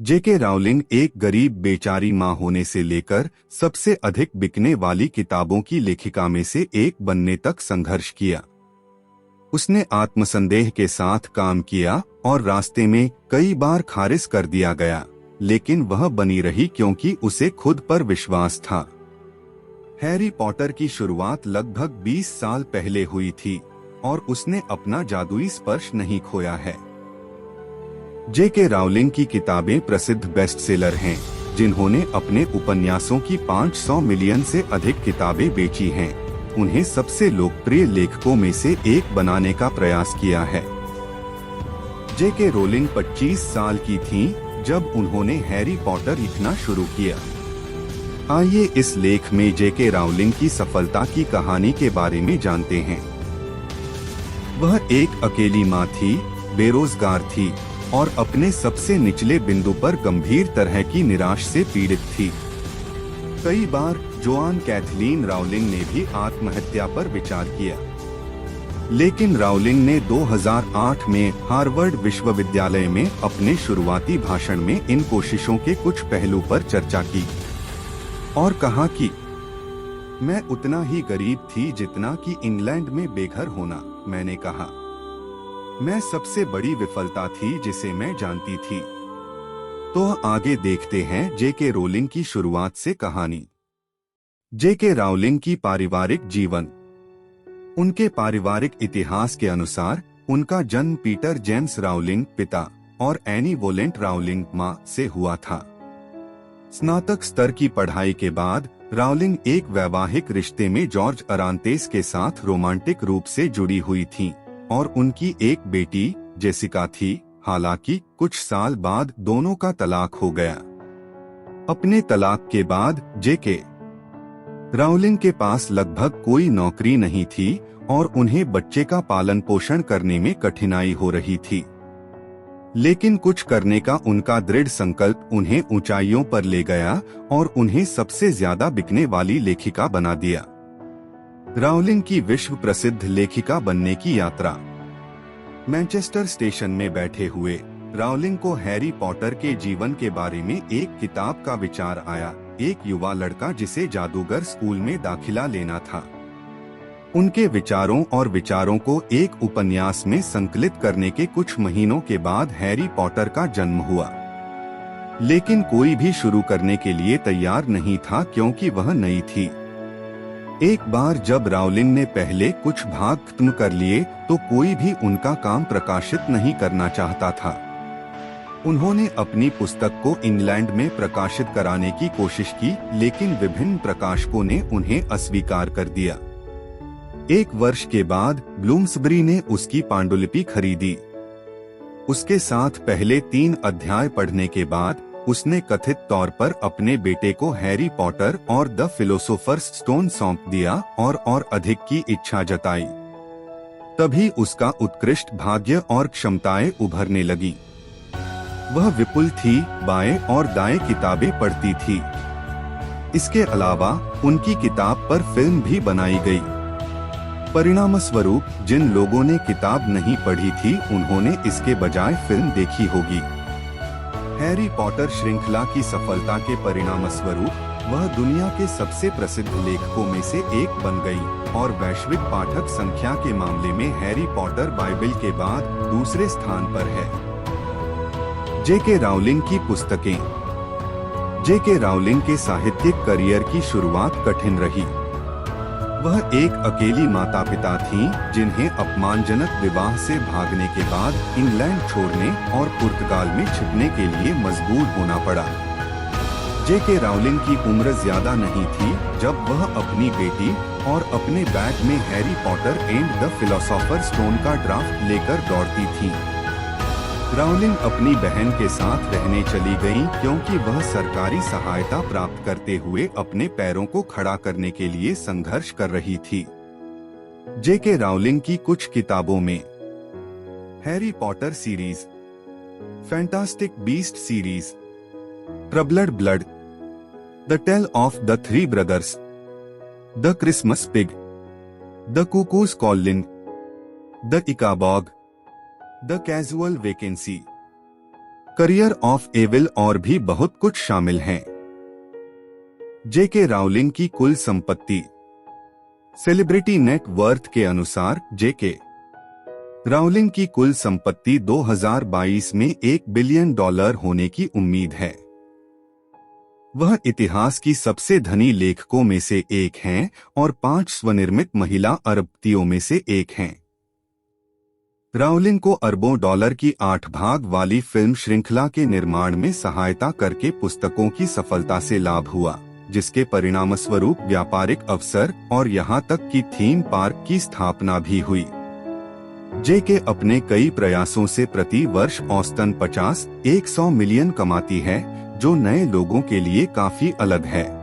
जेके Rowling एक गरीब बेचारी माँ होने से लेकर सबसे अधिक बिकने वाली किताबों की लेखिका में से एक बनने तक संघर्ष किया। उसने आत्मसंदेह के साथ काम किया और रास्ते में कई बार खारिज कर दिया गया, लेकिन वह बनी रही क्योंकि उसे खुद पर विश्वास था। हैरी पॉटर की शुरुआत लगभग 20 साल पहले हुई थी और उसने अपना जादुई स्पर्श नहीं खोया है। जेके राउलिंग की किताबें प्रसिद्ध बेस्टसेलर हैं, जिन्होंने अपने उपन्यासों की 500 मिलियन से अधिक किताबें बेची हैं। उन्हें सबसे लोकप्रिय लेखकों में से एक बनाने का प्रयास किया है। जेके रोलिंग 25 साल की थीं जब उन्होंने हैरी पॉटर लिखना शुरू किया। आइए इस लेख में जेके राउलिंग की सफलता की कहानी के बारे में जानते हैं। वह एक अकेली माँ थी, बेरोजगार थी और अपने सबसे निचले बिंदु पर गंभीर तरह की निराश से पीड़ित थी। कई बार जोआन कैथलीन राउलिंग ने भी आत्महत्या पर विचार किया, लेकिन राउलिंग ने 2008 में हार्वर्ड विश्वविद्यालय में अपने शुरुआती भाषण में इन कोशिशों के कुछ पहलू पर चर्चा की और कहा कि मैं उतना ही गरीब थी जितना कि इंग्लैंड में बेघर होना। मैंने कहा, मैं सबसे बड़ी विफलता थी जिसे मैं जानती थी। तो आगे देखते हैं जेके रोलिंग की शुरुआत से कहानी। जेके राउलिंग की पारिवारिक जीवन। उनके पारिवारिक इतिहास के अनुसार उनका जन्म पीटर जेम्स राउलिंग पिता और एनी वोलेंट राउलिंग मां से हुआ था। स्नातक स्तर की पढ़ाई के बाद राउलिंग एक वैवाहिक रिश्ते में जॉर्ज अरांतेस के साथ रोमांटिक रूप से जुड़ी हुई थीं और उनकी एक बेटी जेसिका थी। हालांकि कुछ साल बाद दोनों का तलाक हो गया। अपने तलाक के बाद जेके राउलिंग के पास लगभग कोई नौकरी नहीं थी और उन्हें बच्चे का पालन पोषण करने में कठिनाई हो रही थी। लेकिन कुछ करने का उनका दृढ़ संकल्प उन्हें ऊंचाइयों पर ले गया और उन्हें सबसे ज्यादा बिकने वाली लेखिका बना दिया। राउलिंग की विश्व प्रसिद्ध लेखिका बनने की यात्रा। मैनचेस्टर स्टेशन में बैठे हुए राउलिंग को हैरी पॉटर के जीवन के बारे में एक किताब का विचार आया। एक युवा लड़का जिसे जादूगर स्कूल में दाखिला लेना था। उनके विचारों को एक उपन्यास में संकलित करने के कुछ महीनों के बाद हैरी पॉटर का जन्म हुआ। लेकिन कोई भी शुरू करने के लिए तैयार नहीं था क्योंकि वह नई थी। एक बार जब राउलिंग ने पहले कुछ भाग खत्म कर लिए तो कोई भी उनका काम प्रकाशित नहीं करना चाहता था। उन्होंने अपनी पुस्तक को इंग्लैंड में प्रकाशित कराने की कोशिश की, लेकिन विभिन्न प्रकाशकों ने उन्हें अस्वीकार कर दिया। एक वर्ष के बाद ब्लूम्सबरी ने उसकी पांडुलिपि खरीदी। उसके साथ पहले 3 अध्याय पढ़ने के बाद उसने कथित तौर पर अपने बेटे को हैरी पॉटर और द फिलोसोफर्स स्टोन सौंप दिया और अधिक की इच्छा जताई। तभी उसका उत्कृष्ट भाग्य और क्षमताएं उभरने लगी। वह विपुल थी, बाएं और दाएं किताबें पढ़ती थी। इसके अलावा उनकी किताब पर फिल्म भी बनाई गई। परिणामस्वरूप जिन लोगों ने किताब नहीं पढ़ी थी उन्होंने इसके बजाय फिल्म देखी होगी। हैरी पॉटर श्रृंखला की सफलता के परिणामस्वरूप वह दुनिया के सबसे प्रसिद्ध लेखकों में से एक बन गई और वैश्विक पाठक संख्या के मामले में हैरी पॉटर बाइबिल के बाद दूसरे स्थान पर है। जेके राउलिंग की पुस्तकें। जेके राउलिंग के साहित्यिक करियर की शुरुआत कठिन रही। वह एक अकेली माता पिता थीं जिन्हें अपमानजनक विवाह से भागने के बाद इंग्लैंड छोड़ने और पुर्तगाल में छिपने के लिए मजबूर होना पड़ा। जेके राउलिंग की उम्र ज्यादा नहीं थी जब वह अपनी बेटी और अपने बैग में Harry Potter and the philosopher stone का ड्राफ्ट लेकर दौड़ती थी। राउलिंग अपनी बहन के साथ रहने चली गईं क्योंकि वह सरकारी सहायता प्राप्त करते हुए अपने पैरों को खड़ा करने के लिए संघर्ष कर रही थी। जेके राउलिंग की कुछ किताबों में Harry Potter series, Fantastic Beast series, Troubled Blood, the Tale of the 3 Brothers, the Christmas Pig, the Cuckoo's Calling, the Ickabog, the Casual Vacancy, Career of Evil और भी बहुत कुछ शामिल हैं। जेके राउलिंग की कुल संपत्ति। सेलिब्रिटी नेट वर्थ के अनुसार जेके राउलिंग की कुल संपत्ति 2022 में $1 बिलियन होने की उम्मीद है। वह इतिहास की सबसे धनी लेखकों में से एक हैं और 5 स्वनिर्मित महिला अरबपतियों में से एक हैं। राउलिंग को अरबों डॉलर की 8 भाग वाली फिल्म श्रृंखला के निर्माण में सहायता करके पुस्तकों की सफलता से लाभ हुआ, जिसके परिणामस्वरूप व्यापारिक अवसर और यहां तक कि थीम पार्क की स्थापना भी हुई। जेके अपने कई प्रयासों से प्रति वर्ष औसतन 50-100 मिलियन कमाती है, जो नए लोगों के लिए काफी अलग है।